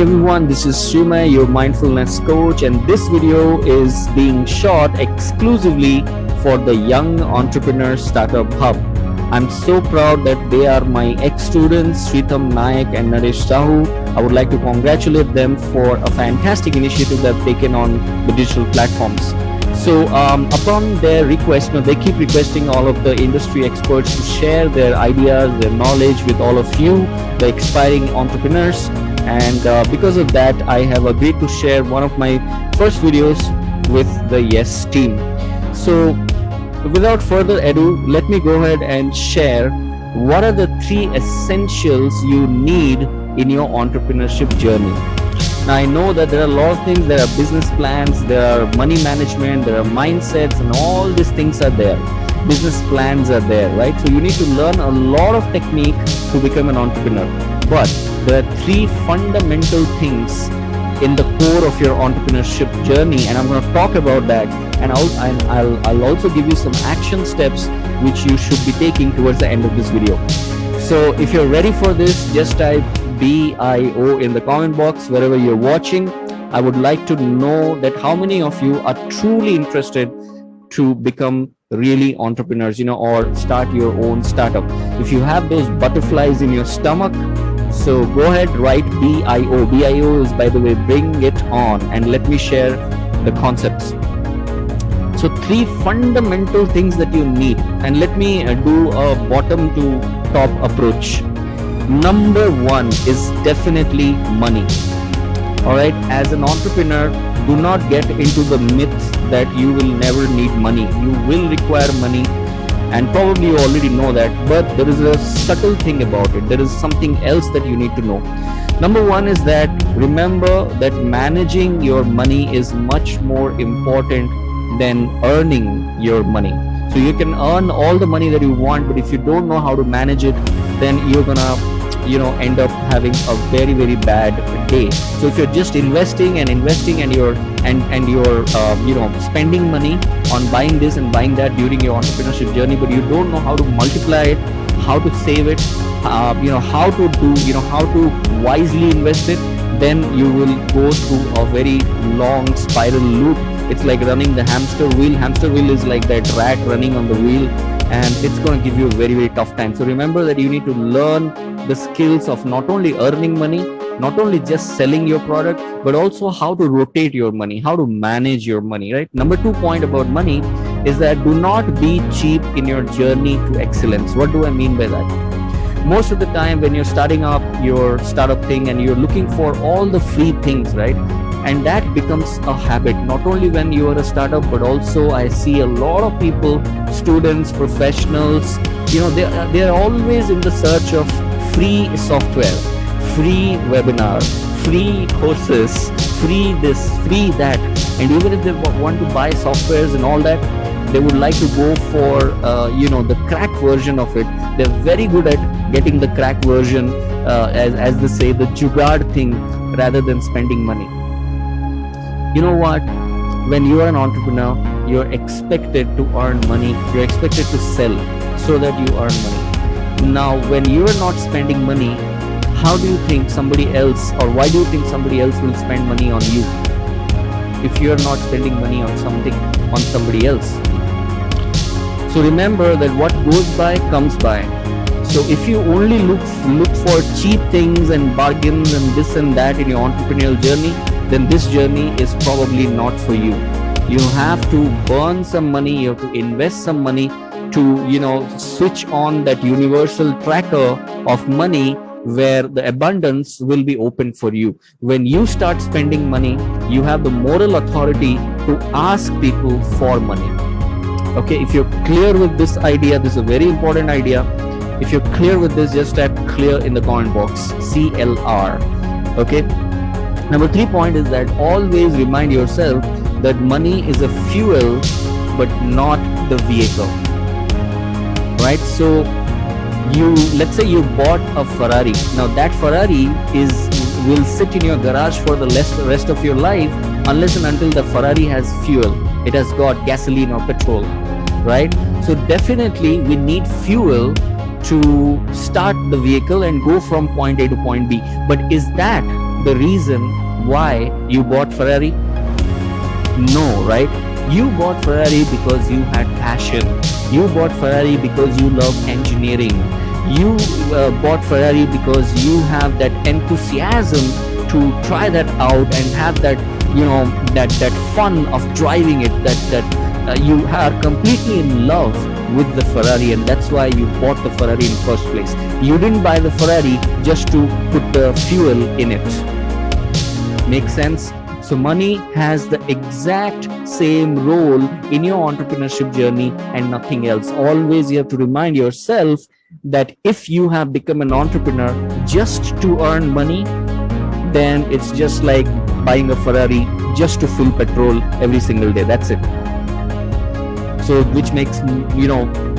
everyone, this is SRIMAYA, your mindfulness coach, and this video is being shot exclusively for the Young Entrepreneur Startup Hub. I'm so proud that they are my ex-students, Sritam Nayak and Naresh Sahu. I would like to congratulate them for a fantastic initiative they've taken on the digital platforms. So upon their request, they keep requesting all of the industry experts to share their ideas, their knowledge with all of you, the aspiring entrepreneurs. And because of that, I have agreed to share one of my first videos with the YES team. So without further ado, let me go ahead and share what are the 3 essentials you need in your entrepreneurship journey. Now, I know that there are a lot of things. There are business plans, there are money management, there are mindsets, and all these things are there. Business plans are there, right? So you need to learn a lot of technique to become an entrepreneur. But there are 3 fundamental things in the core of your entrepreneurship journey, and I'm going to talk about that. And I'll also give you some action steps which you should be taking towards the end of this video. So if you're ready for this, just type BIO in the comment box wherever you're watching. I would like to know that how many of you are truly interested to become really entrepreneurs, or start your own startup. If you have those butterflies in your stomach, so go ahead, write BIO. BIO is, by the way, bring it on, and let me share the concepts. So 3 fundamental things that you need, and let me do a bottom to top approach. Number 1 is definitely money. All right, as an entrepreneur, do not get into the myth that you will never need money. You will require money, and probably you already know that, but there is a subtle thing about it. There is something else that you need to know. Number 1 is that remember that managing your money is much more important than earning your money. So you can earn all the money that you want, but if you don't know how to manage it, then you're gonna end up having a very, very bad day. So if you're just investing and you're spending money on buying this and buying that during your entrepreneurship journey, but you don't know how to multiply it, how to save it, how to wisely invest it, then you will go through a very long spiral loop. It's like running the hamster wheel. Hamster wheel is like that rat running on the wheel, and it's going to give you a very, very tough time. So remember that you need to learn the skills of not only earning money, not only just selling your product, but also how to rotate your money, how to manage your money, right? Number 2 point about money is that do not be cheap in your journey to excellence. What do I mean by that? Most of the time when you're starting up your startup thing and you're looking for all the free things, right? And that becomes a habit, not only when you are a startup, but also I see a lot of people, students, professionals, they are always in the search of free software, free webinar, free courses, free this, free that. And even if they want to buy softwares and all that, they would like to go for the crack version of it. They're very good at getting the crack version, as they say, the jugaad thing, rather than spending money. You know what? When you are an entrepreneur, you're expected to earn money. You're expected to sell so that you earn money. Now, when you are not spending money, how do you think somebody else, or why do you think somebody else will spend money on you if you're not spending money on somebody else? So remember that what goes by comes by. So if you only look for cheap things and bargains and this and that in your entrepreneurial journey, then this journey is probably not for you. You have to burn some money, you have to invest some money to switch on that universal tracker of money where the abundance will be open for you. When you start spending money, you have the moral authority to ask people for money. Okay, if you're clear with this idea, this is a very important idea. If you're clear with this, just type clear in the comment box, CLR. Okay. Number 3 point is that always remind yourself that money is a fuel, but not the vehicle. Right? So let's say you bought a Ferrari. Now that Ferrari will sit in your garage for the rest of your life unless and until the Ferrari has fuel. It has got gasoline or petrol, right? So definitely we need fuel to start the vehicle and go from point A to point B. But is that the reason why you bought Ferrari? No, right? You bought Ferrari because you had passion. You bought Ferrari because you love engineering. You bought Ferrari because you have that enthusiasm to try that out and have that, that fun of driving it, that you are completely in love with the Ferrari, and that's why you bought the Ferrari in first place. You didn't buy the Ferrari just to put the fuel in it. Make sense? So money has the exact same role in your entrepreneurship journey and nothing else. Always you have to remind yourself that if you have become an entrepreneur just to earn money, then it's just like buying a Ferrari just to fill petrol every single day. That's it. So which makes,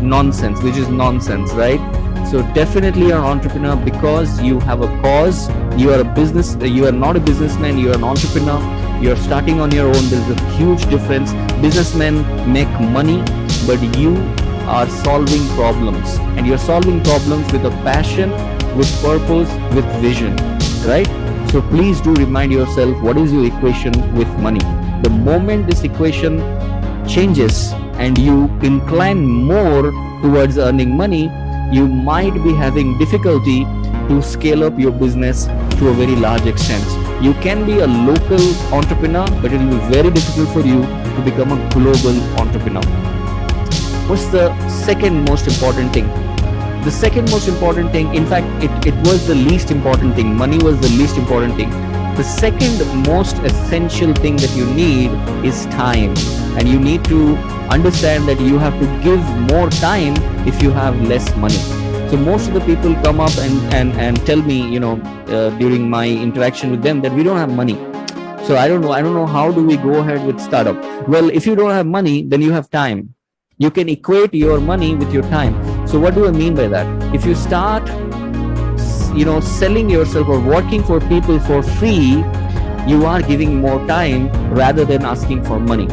nonsense, which is nonsense, right? So definitely you're an entrepreneur because you have a cause. You are not a businessman, you are an entrepreneur. You're starting on your own. There's a huge difference. Businessmen make money, but you are solving problems, and you're solving problems with a passion, with purpose, with vision, right? So please do remind yourself, what is your equation with money? The moment this equation changes and you incline more towards earning money, you might be having difficulty to scale up your business to a very large extent. You can be a local entrepreneur, but it will be very difficult for you to become a global entrepreneur. What's the second most important thing? The second most important thing, in fact, it was the least important thing. Money was the least important thing. The second most essential thing that you need is time. And you need to understand that you have to give more time if you have less money. So most of the people come up and tell me, during my interaction with them, that we don't have money. So I don't know how do we go ahead with startup? Well, if you don't have money, then you have time. You can equate your money with your time. So what do I mean by that? If you start, selling yourself or working for people for free, you are giving more time rather than asking for money,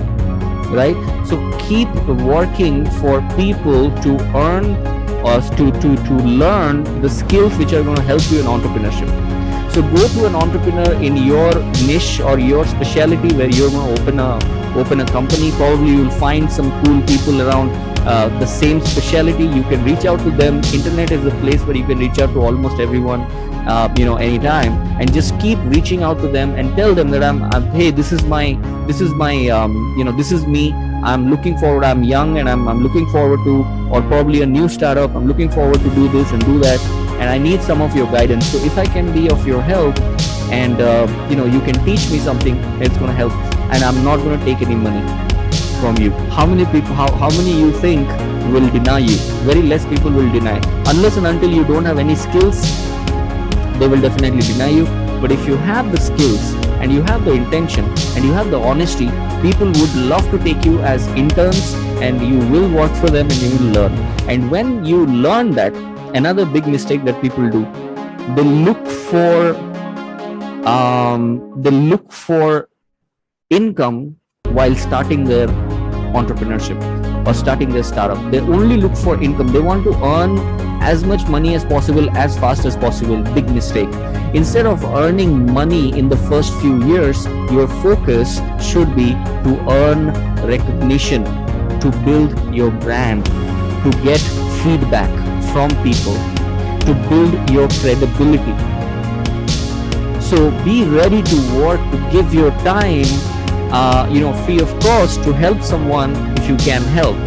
right? So keep working for people to earn or to learn the skills which are going to help you in entrepreneurship. So go to an entrepreneur in your niche or your specialty where you're going to open a company. Probably you'll find some cool people around the same specialty. You can reach out to them. Internet is a place where you can reach out to almost everyone, anytime, and just keep reaching out to them and tell them that hey, this is me. I'm looking forward. I'm young and I'm looking forward to, or probably a new startup. I'm looking forward to do this and do that, and I need some of your guidance. So if I can be of your help, and you can teach me something, it's going to help, and I'm not going to take any money from you. How many people? How many you think will deny you? Very less people will deny, unless and until you don't have any skills. They will definitely deny you. But if you have the skills and you have the intention and you have the honesty, people would love to take you as interns, and you will work for them and you will learn. And when you learn that, another big mistake that people do, they look for income while starting their entrepreneurship or starting their startup. They only look for income. They want to earn as much money as possible, as fast as possible. Big mistake. Instead of earning money in the first few years, your focus should be to earn recognition, to build your brand, to get feedback from people, to build your credibility. So be ready to work, to give your time, free of cost, to help someone if you can help,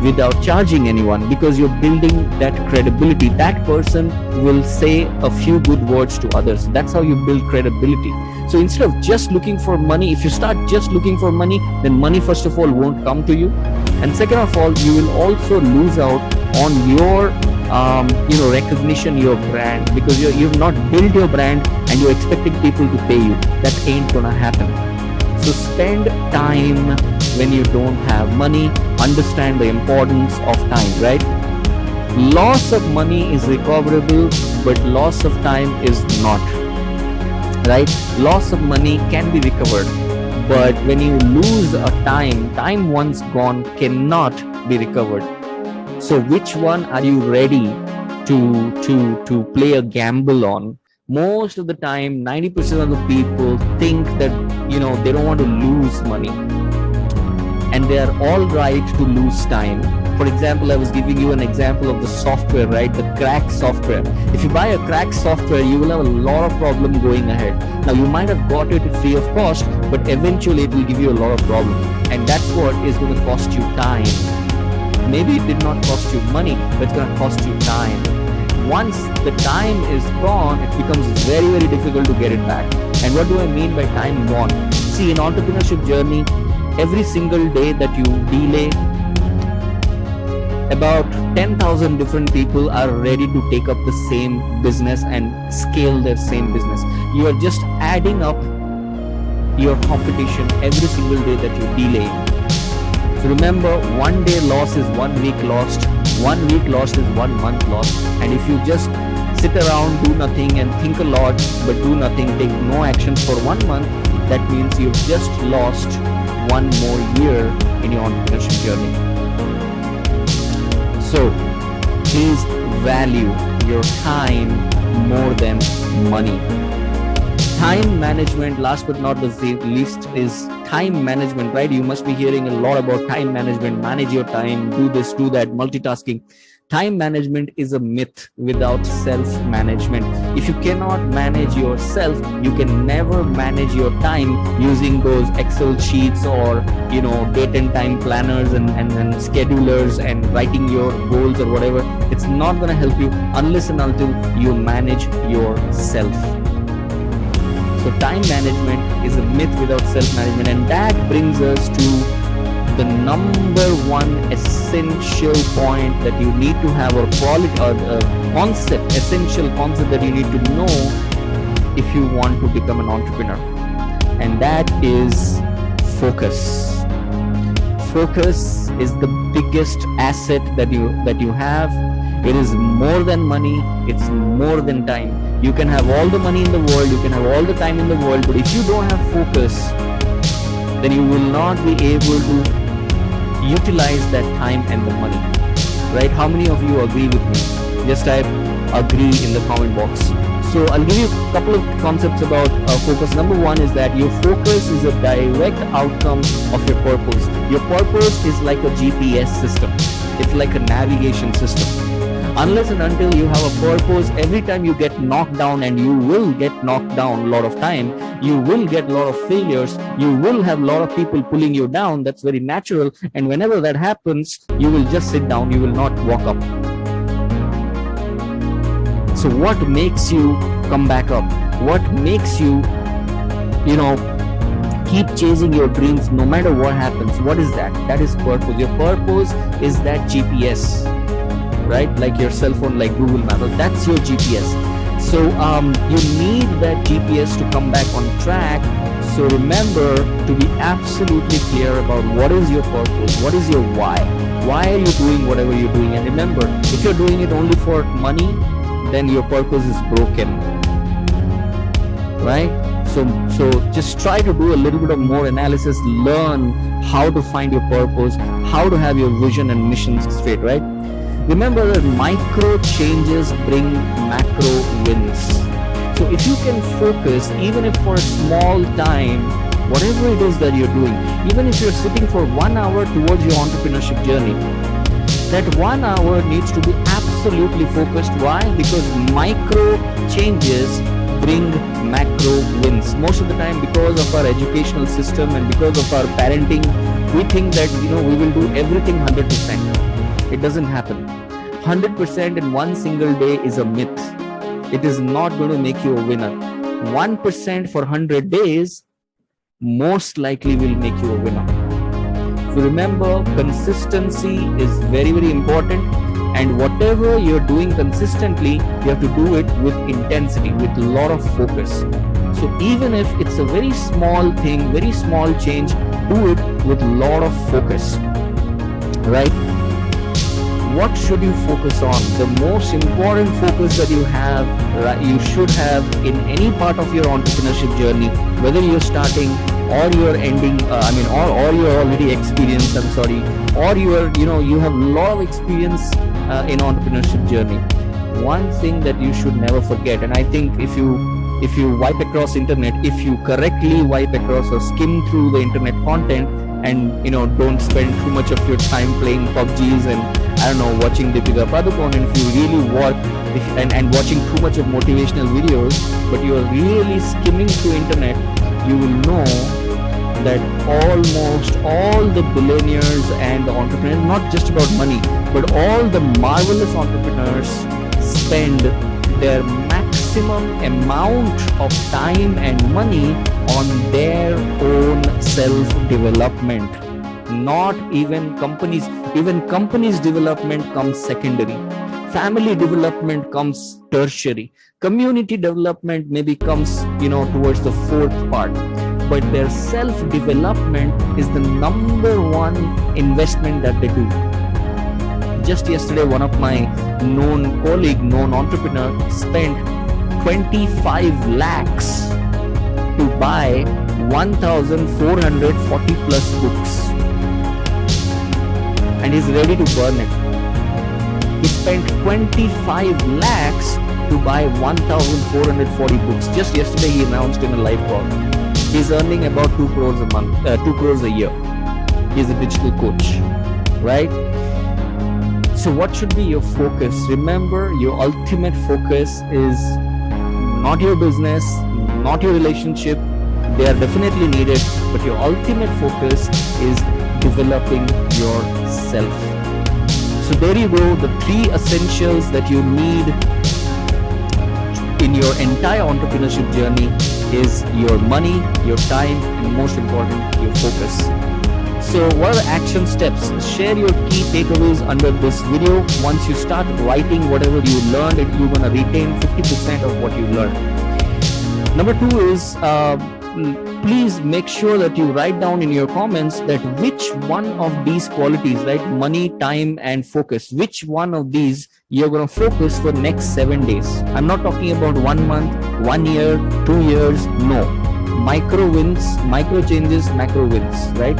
without charging anyone, because you're building that credibility. That person will say a few good words to others. That's how you build credibility. So instead of just looking for money, if you start just looking for money, then money first of all won't come to you, and second of all, you will also lose out on your recognition, your brand, because you've not built your brand and you're expecting people to pay you. That ain't gonna happen. So spend time when you don't have money. Understand the importance of time, right? Loss of money is recoverable, but loss of time is not, right? Loss of money can be recovered, but when you lose a time once gone cannot be recovered. So which one are you ready to play a gamble on? Most of the time, 90% of the people think that, they don't want to lose money, and they are all right to lose time. For example, I was giving you an example of the software, right? The crack software. If you buy a crack software, you will have a lot of problem going ahead. Now, you might have got it free of cost, but eventually it will give you a lot of problem. And that's what is going to cost you time. Maybe it did not cost you money, but it's going to cost you time. Once the time is gone, it becomes very, very difficult to get it back. And what do I mean by time gone? See, in entrepreneurship journey, every single day that you delay, about 10,000 different people are ready to take up the same business and scale their same business. You are just adding up your competition every single day that you delay. So remember, one day loss is 1 week lost, 1 week lost is 1 month lost. And if you just sit around, do nothing and think a lot, but do nothing, take no action for 1 month, that means you've just lost 1 more year in your entrepreneurship journey. So please value your time more than money. Time management, last but not the least, is time management, right? You must be hearing a lot about time management. Manage your time, do this, do that, multitasking. Time management is a myth without self-management. If you cannot manage yourself, you can never manage your time using those Excel sheets or, date and time planners and schedulers and writing your goals or whatever. It's not going to help you unless and until you manage yourself. So time management is a myth without self-management, and that brings us to the number one essential point that you need to have, or essential concept that you need to know if you want to become an entrepreneur, and that is focus. Focus is the biggest asset that you have. It is more than money, it's more than time. You can have all the money in the world, you can have all the time in the world, but if you don't have focus, then you will not be able to utilize that time and the money, right? How many of you agree with me? Just type agree in the comment box. So I'll give you a couple of concepts about focus. Number one is that your focus is a direct outcome of your purpose. Your purpose is like a GPS system. It's like a navigation system. Unless and until you have a purpose, every time you get knocked down, and you will get knocked down a lot of time, you will get a lot of failures, you will have a lot of people pulling you down. That's very natural. And whenever that happens, you will just sit down, you will not walk up. So what makes you come back up? What makes you, keep chasing your dreams no matter what happens? What is that? That is purpose. Your purpose is that GPS. Right? Like your cell phone, like Google Maps, that's your GPS. So you need that GPS to come back on track. So remember to be absolutely clear about what is your purpose, what is your why are you doing whatever you're doing. And remember, if you're doing it only for money, then your purpose is broken, right? So just try to do a little bit of more analysis, learn how to find your purpose, how to have your vision and missions straight, right? Remember that micro changes bring macro wins. So if you can focus, even if for a small time, whatever it is that you're doing, even if you're sitting for 1 hour towards your entrepreneurship journey, that 1 hour needs to be absolutely focused. Why? Because micro changes bring macro wins. Most of the time, because of our educational system and because of our parenting, we think that we will do everything 100%. It doesn't happen. 100% in one single day is a myth. It is not going to make you a winner. 1% for 100 days most likely will make you a winner. So remember, consistency is very, very important. And whatever you're doing consistently, you have to do it with intensity, with a lot of focus. So even if it's a very small thing, very small change, do it with a lot of focus, right? What should you focus on? The most important focus that you should have in any part of your entrepreneurship journey, whether you're starting or you're ending, or you're already experienced, or you have a lot of experience in entrepreneurship journey. one thing that you should never forget. And I think if you wipe across internet, if you correctly wipe across or skim through the internet content, and don't spend too much of your time playing PUBGs and I don't know, watching Deepika Padukone, and if you really work and watching too much of motivational videos, but you are really skimming through internet, you will know that almost all the billionaires and the entrepreneurs, not just about money, but all the marvelous entrepreneurs spend their maximum amount of time and money on their own self-development. Not even companies. Even companies' development comes secondary. Family development comes tertiary. Community development maybe comes, towards the fourth part. But their self-development is the number one investment that they do. Just yesterday, one of my known entrepreneur spent 25 lakhs to buy 1,440 plus books. And he's ready to burn it. He spent 25 lakhs to buy 1,440 books. Just yesterday, he announced in a live call. He's earning about 2 crores a month, 2 crores a year. He's a digital coach, right? So what should be your focus? Remember, your ultimate focus is not your business, not your relationship. They are definitely needed, but your ultimate focus is developing yourself. So there you go, the 3 essentials that you need in your entire entrepreneurship journey is your money, your time, and most important, your focus. So what are the action steps? Share your key takeaways under this video. Once you start writing whatever you learned, you're going to retain 50% of what you learned. Number 2 is please make sure that you write down in your comments that which one of these qualities, right? Money, time, and focus. Which one of these you're going to focus for next 7 days. I'm not talking about 1 month, 1 year, 2 years. No. Micro wins, micro changes, macro wins, right?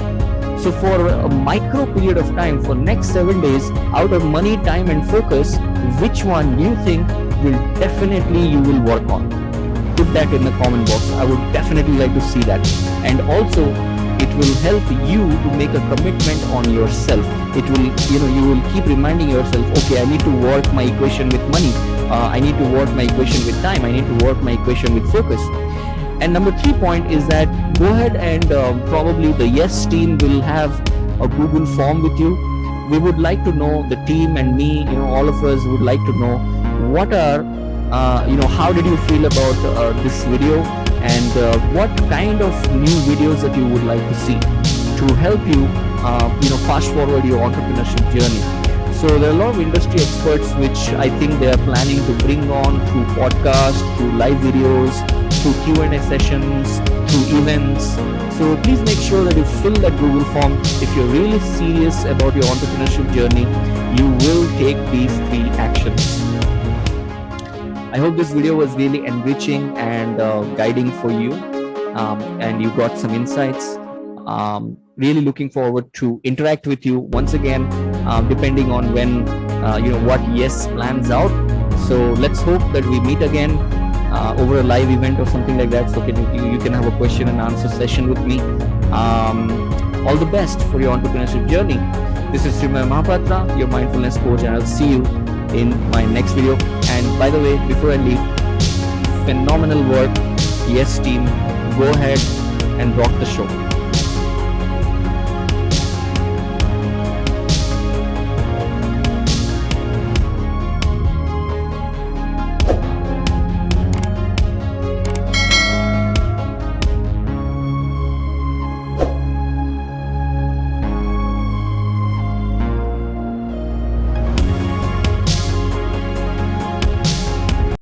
So for a micro period of time, for next 7 days, out of money, time, and focus, which one do you think will definitely you will work on? Put that in the comment box. I would definitely like to see that. And also, it will help you to make a commitment on yourself. It will, you will keep reminding yourself, okay, I need to work my equation with money. I need to work my equation with time. I need to work my equation with focus. And number 3 point is that go ahead and probably the Yes team will have a Google form with you. We would like to know, the team and me, all of us would like to know what are how did you feel about this video, and what kind of new videos that you would like to see to help you, fast forward your entrepreneurship journey. So there are a lot of industry experts which I think they are planning to bring on through podcasts, through live videos, through Q&A sessions, through events. So please make sure that you fill that Google form. If you're really serious about your entrepreneurship journey, you will take these 3 actions. I hope this video was really enriching and guiding for you, and you got some insights. Really looking forward to interact with you once again, depending on when, what Yes plans out. So let's hope that we meet again over a live event or something like that. So you can have a question and answer session with me. All the best for your entrepreneurship journey. This is SRIMAYA Mahapatra, your mindfulness coach, and I'll see you in my next video. And by the way, before I leave, phenomenal work, Yes team. Go ahead and rock the show.